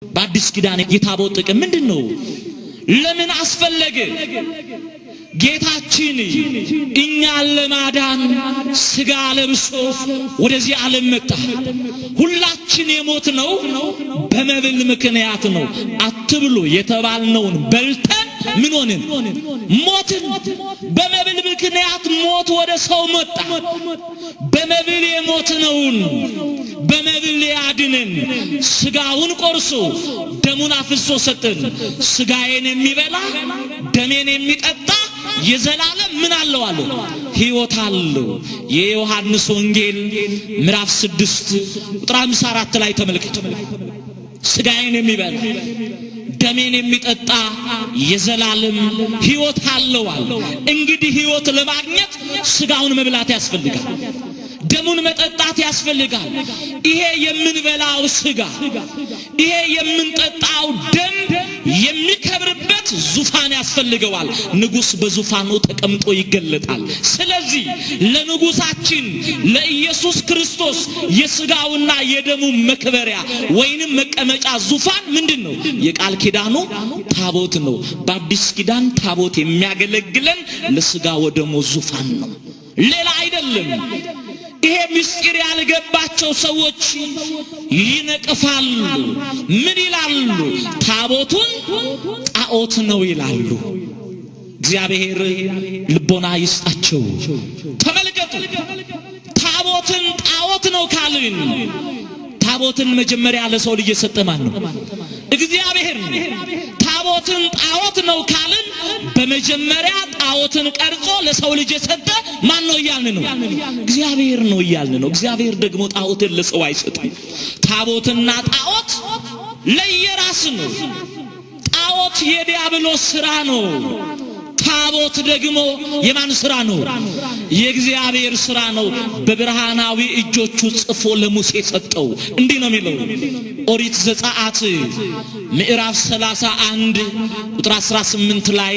በአዲስ ኪዳን የታቦት ጥቅም ምንድነው? ለምን አስፈለገ? ጌታችን እኛን ለማዳን ስጋ ለብሶ ወደዚህ ዓለም መጣ። ሁላችን የሞትነው በመብል ምክንያት ነው። አትብሉ የተባልነውን በልተን ምን ሆንን? ሞትን። በመብል ምክንያት ሞት ወደ ሰው መጣ። በመብል የሞትነውን በመብል ያድነን ስጋውን ቆርሶ ደሙን አፍሶ ሰጠን። ስጋዬን የሚበላ ደሜን የሚጠጣ የዘላለም ምን አለው አለ? ሕይወት አለው። የዮሐንስ ወንጌል ምዕራፍ 6 ቁጥር 54 ላይ ተመልከቱ። ስጋዬን የሚበላ ደሜን የሚጠጣ የዘላለም ሕይወት አለው አለ። እንግዲህ ሕይወት ለማግኘት ስጋውን መብላት ያስፈልጋል። ደሙን መጠጣት ያስፈልጋል። ይሄ የምንበላው ስጋ ይሄ የምንጠጣው ደም የሚከብርበት ዙፋን ያስፈልገዋል። ንጉስ በዙፋኑ ተቀምጦ ይገለጣል። ስለዚህ ለንጉሳችን ለኢየሱስ ክርስቶስ የስጋውና የደሙ መከበሪያ ወይንም መቀመጫ ዙፋን ምንድነው? የቃል ኪዳኑ ታቦት ነው። በአዲስ ኪዳን ታቦት የሚያገለግለን ለስጋ ወደሙ ዙፋን ነው፣ ሌላ አይደለም። ይሄ ምስጢር ያልገባቸው ሰዎች ይነቅፋሉ። ምን ይላሉ? ታቦቱን ጣዖት ነው ይላሉ። እግዚአብሔር ልቦና ይስጣቸው። ተመልከቱ፣ ታቦትን ጣዖት ነው ካልን ታቦትን መጀመሪያ ለሰው ልጅ የሰጠ ማን ነው? እግዚአብሔር ነው። ታቦትን ጣዖት ነው ካልን በመጀመሪያ ጣዖትን ቀርጾ ለሰው ልጅ የሰጠ ማን ነው እያልን ነው? እግዚአብሔር ነው እያልን ነው። እግዚአብሔር ደግሞ ጣዖትን ለሰው አይሰጥም። ታቦትና ጣዖት ለየራስ ነው። ጣዖት የዲያብሎስ ሥራ ነው። ታቦት ደግሞ የማን ሥራ ነው? የእግዚአብሔር ሥራ ነው። በብርሃናዊ እጆቹ ጽፎ ለሙሴ ሰጠው። እንዲህ ነው የሚለው ኦሪት ዘጸአት ምዕራፍ 31 ቁጥር 18 ላይ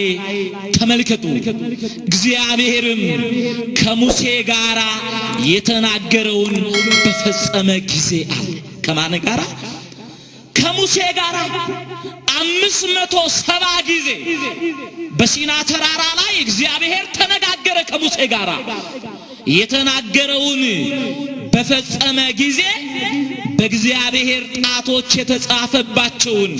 ተመልከቱ። እግዚአብሔርም ከሙሴ ጋራ የተናገረውን በፈጸመ ጊዜ አለ። ከማን ጋራ? ከሙሴ ጋራ 570 ጊዜ በሲና ተራራ ላይ እግዚአብሔር ተነጋገረ ከሙሴ ጋራ። የተናገረውን በፈጸመ ጊዜ በእግዚአብሔር ጣቶች የተጻፈባቸውን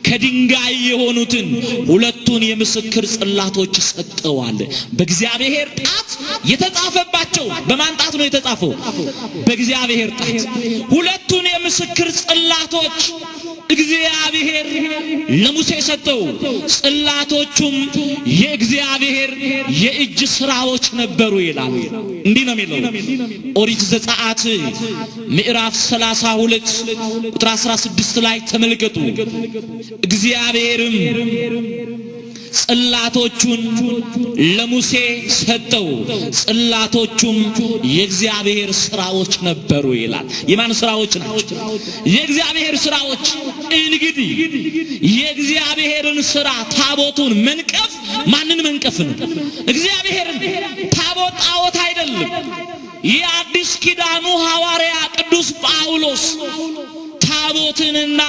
ከድንጋይ የሆኑትን ሁለቱን የምስክር ጽላቶች ሰጠዋል። በእግዚአብሔር ጣት የተጻፈባቸው በማን ጣት ነው የተጻፈው? በእግዚአብሔር ጣት። ሁለቱን የምስክር ጽላቶች እግዚአብሔር ለሙሴ ሰጠው። ጽላቶቹም የእግዚአብሔር የእጅ ሥራዎች ነበሩ ይላል። እንዲህ ነው የሚለው ኦሪት ዘጸአት ምዕራፍ 32 ቁጥር 16 ላይ ተመልከቱ። እግዚአብሔርም ጽላቶቹን ለሙሴ ሰጠው። ጽላቶቹም የእግዚአብሔር ሥራዎች ነበሩ ይላል። የማን ሥራዎች ናቸው? የእግዚአብሔር ሥራዎች። እንግዲህ የእግዚአብሔርን ሥራ ታቦቱን መንቀፍ ማንን መንቀፍ ነው? እግዚአብሔርን። ታቦት ጣዖት አይደለም። የአዲስ ኪዳኑ ሐዋርያ ቅዱስ ጳውሎስ ታቦትንና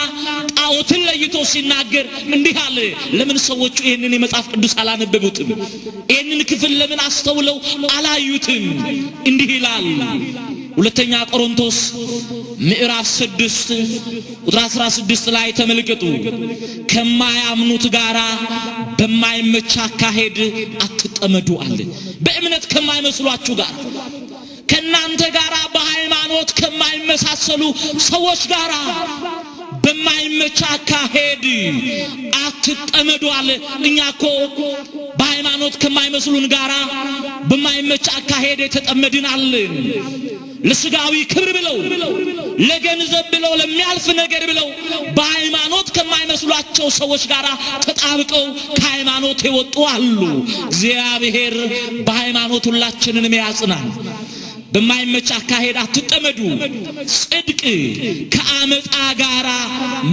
ጣዖትን ለይቶ ሲናገር እንዲህ አለ። ለምን ሰዎቹ ይህንን የመጽሐፍ ቅዱስ አላነበቡትም? ይህንን ክፍል ለምን አስተውለው አላዩትም? እንዲህ ይላል ሁለተኛ ቆሮንቶስ ምዕራፍ 6 ቁጥር 16 ላይ ተመልከቱ። ከማያምኑት ጋራ በማይመች አካሄድ አትጠመዱ አለ። በእምነት ከማይመስሏችሁ ጋር ከናንተ ጋራ በሃይማኖት ከማይመሳሰሉ ሰዎች ጋራ በማይመች አካሄድ አትጠመዱ አለ። እኛ እኮ በሃይማኖት ከማይመስሉን ጋራ በማይመች አካሄድ የተጠመድን አለን። ለስጋዊ ክብር ብለው ለገንዘብ ብለው ለሚያልፍ ነገር ብለው በሃይማኖት ከማይመስሏቸው ሰዎች ጋራ ተጣብቀው ከሃይማኖት የወጡ አሉ። እግዚአብሔር በሃይማኖት ሁላችንንም ያጽናል። በማይመች አካሄድ አትጠመዱ። ጽድቅ ከአመፃ ጋራ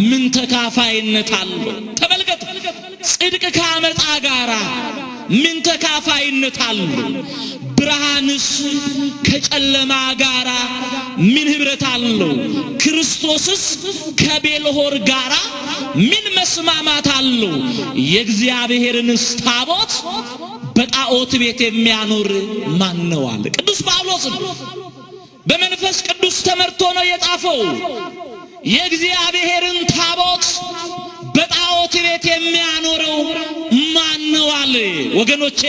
ምን ተካፋይነት አለው? ተመልከቱ። ጽድቅ ከአመፃ ጋራ ምን ተካፋይነት አለው? ብርሃንስ ከጨለማ ጋራ ምን ህብረት አለው? ክርስቶስስ ከቤልሆር ጋራ ምን መስማማት አለው? የእግዚአብሔርን ታቦት በጣዖት ቤት የሚያኖር ማን ነው አለ ቅዱስ ጳውሎስ። በመንፈስ ቅዱስ ተመርቶ ነው የጻፈው። የእግዚአብሔርን ታቦት በጣዖት ቤት የሚያኖረው ማን ነው አለ። ወገኖቼ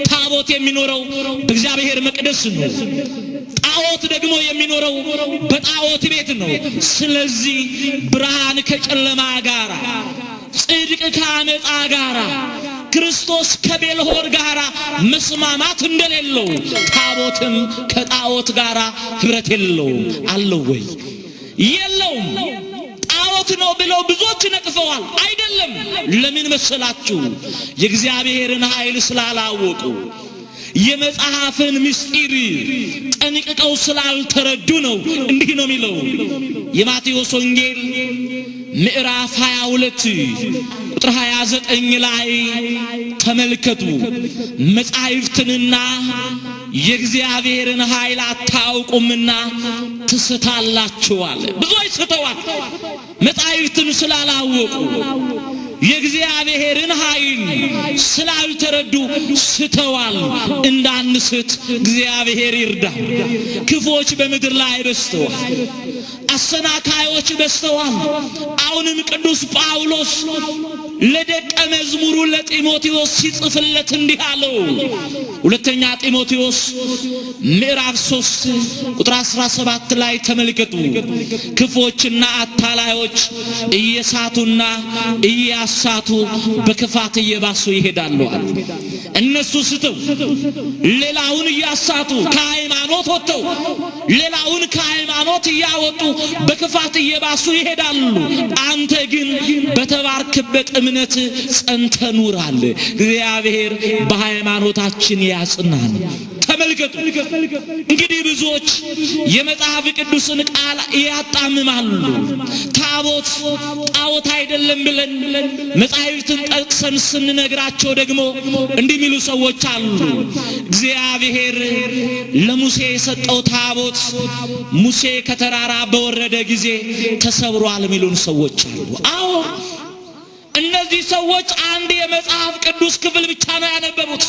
ታቦት የሚኖረው በእግዚአብሔር መቅደስ ነው። ጣዖት ደግሞ የሚኖረው በጣዖት ቤት ነው። ስለዚህ ብርሃን ከጨለማ ጋር፣ ጽድቅ ከአመፃ ጋር፣ ክርስቶስ ከቤልሆር ጋር መስማማት እንደሌለው ታቦትም ከጣዖት ጋር ህብረት የለውም። አለው ወይ? የለውም። ጣዖት ነው ብለው ብዙዎች ነቅፈዋል። አይደለም። ለምን መሰላችሁ? የእግዚአብሔርን ኃይል ስላላወቁ፣ የመጽሐፍን ምስጢር ጠንቅቀው ስላልተረዱ ነው። እንዲህ ነው የሚለው የማቴዎስ ወንጌል ምዕራፍ 22 ቁጥር 29 ላይ ተመልከቱ። መጻሕፍትንና የእግዚአብሔርን ኃይል አታውቁምና ትስታላችሁ አለ። ብዙዎች ስተዋል። መጻሕፍትን ስላላወቁ፣ የእግዚአብሔርን ኃይል ስላልተረዱ ስተዋል። እንዳንስት እግዚአብሔር ይርዳ። ክፎች በምድር ላይ በዝተዋል። አሰናካዮች በዝተዋል። አሁንም ቅዱስ ጳውሎስ ለደቀ መዝሙሩ ለጢሞቴዎስ ሲጽፍለት እንዲህ አለው። ሁለተኛ ጢሞቴዎስ ምዕራፍ 3 ቁጥር 17 ላይ ተመልከቱ። ክፎችና አታላዮች እየሳቱና እያሳቱ በክፋት እየባሱ ይሄዳሉ። እነሱ ስተው ሌላውን እያሳቱ ከሃይማኖት ወጥተው ሌላውን ከሃይማኖት እያወጡ በክፋት እየባሱ ይሄዳሉ። አንተ ግን በተባርክበት እምነት ጸንተህ ኑር አለ። እግዚአብሔር በሃይማኖታችን ያጽናን። ተመልከቱ እንግዲህ ብዙዎች የመጽሐፍ ቅዱስን ቃል ያጣምማሉ። ታቦት ጣዖት አይደለም ብለን መጽሐፍትን ጠቅሰን ስንነግራቸው ደግሞ እንዲህ የሚሉ ሰዎች አሉ። እግዚአብሔር ለሙሴ የሰጠው ታቦት ሙሴ ከተራራ በወረደ ጊዜ ተሰብሯል የሚሉን ሰዎች አሉ። አዎ እነዚህ ሰዎች አንድ የመጽሐፍ ቅዱስ ክፍል ብቻ ነው ያነበቡት።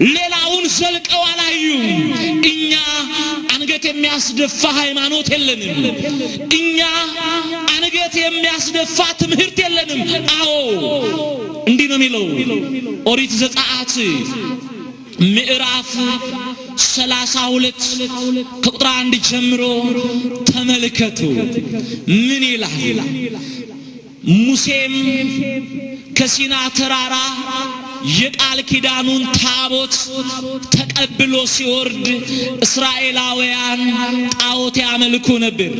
ሌላውን ዘልቀው አላዩም። እኛ አንገት የሚያስደፋ ሃይማኖት የለንም። እኛ አንገት የሚያስደፋ ትምህርት የለንም። አዎ እንዲህ ነው የሚለው ኦሪት ዘጸአት ምዕራፍ 32 ከቁጥር 1 ጀምሮ ተመልከቱ። ምን ይላል? ሙሴም ከሲና ተራራ የቃል ኪዳኑን ታቦት ተቀብሎ ሲወርድ እስራኤላውያን ጣዖት ያመልኩ ነበር።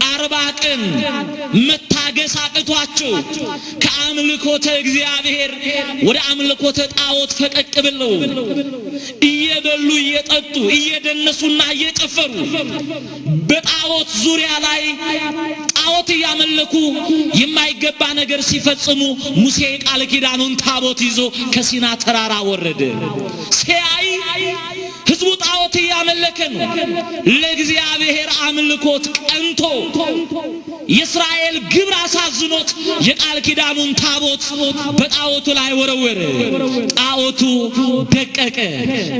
40 ቀን መታገስ አቅቷቸው ከአምልኮተ እግዚአብሔር ወደ አምልኮተ ጣዖት ፈቀቅ ብለው እየበሉ እየጠጡ እየደነሱና እየጨፈሩ በጣዖት ዙሪያ ላይ ጣዖት እያመለኩ የማይገባ ነገር ሲፈጽሙ ሙሴ ቃል ኪዳኑን ታቦት ይዞ ከሲና ተራራ ወረደ። ሲያይ ሕዝቡ ጣዖት እያመለከ ነው። ለእግዚአብሔር አምልኮት ቀንቶ የእስራኤል ግብር አሳዝኖት የቃል ኪዳኑን ታቦት በጣዖቱ ላይ ወረወረ። ጣዖቱ ደቀቀ፣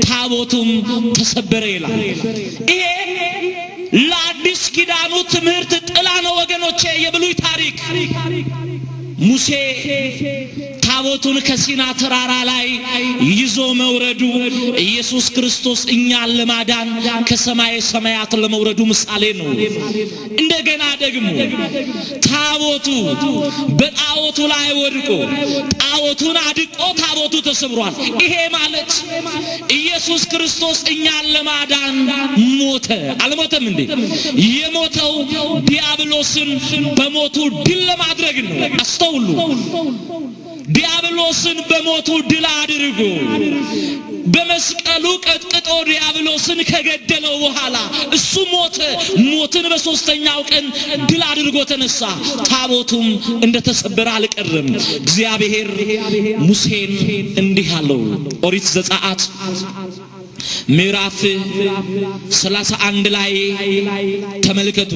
ታቦቱም ተሰበረ ይላል። ይሄ ለአዲስ ኪዳኑ ትምህርት ጥላ ነው ወገኖቼ። የብሉይ ታሪክ ሙሴ ታቦቱን ከሲና ተራራ ላይ ይዞ መውረዱ ኢየሱስ ክርስቶስ እኛን ለማዳን ከሰማይ ሰማያት ለመውረዱ ምሳሌ ነው። እንደገና ደግሞ ታቦቱ በጣዖቱ ላይ ወድቆ ጣዖቱን አድቆ ታቦቱ ተሰብሯል። ይሄ ማለት ኢየሱስ ክርስቶስ እኛን ለማዳን ሞተ። አልሞተም እንዴ? የሞተው ዲያብሎስን በሞቱ ድል ለማድረግ ነው። አስተውሉ። ዲያብሎስን በሞቱ ድል አድርጎ በመስቀሉ ቀጥቅጦ ዲያብሎስን ከገደለው በኋላ እሱ ሞተ። ሞትን በሶስተኛው ቀን ድል አድርጎ ተነሳ። ታቦቱም እንደተሰበረ አልቀረም። እግዚአብሔር ሙሴን እንዲህ አለው። ኦሪት ዘጸአት ምዕራፍ 31 ላይ ተመልከቱ።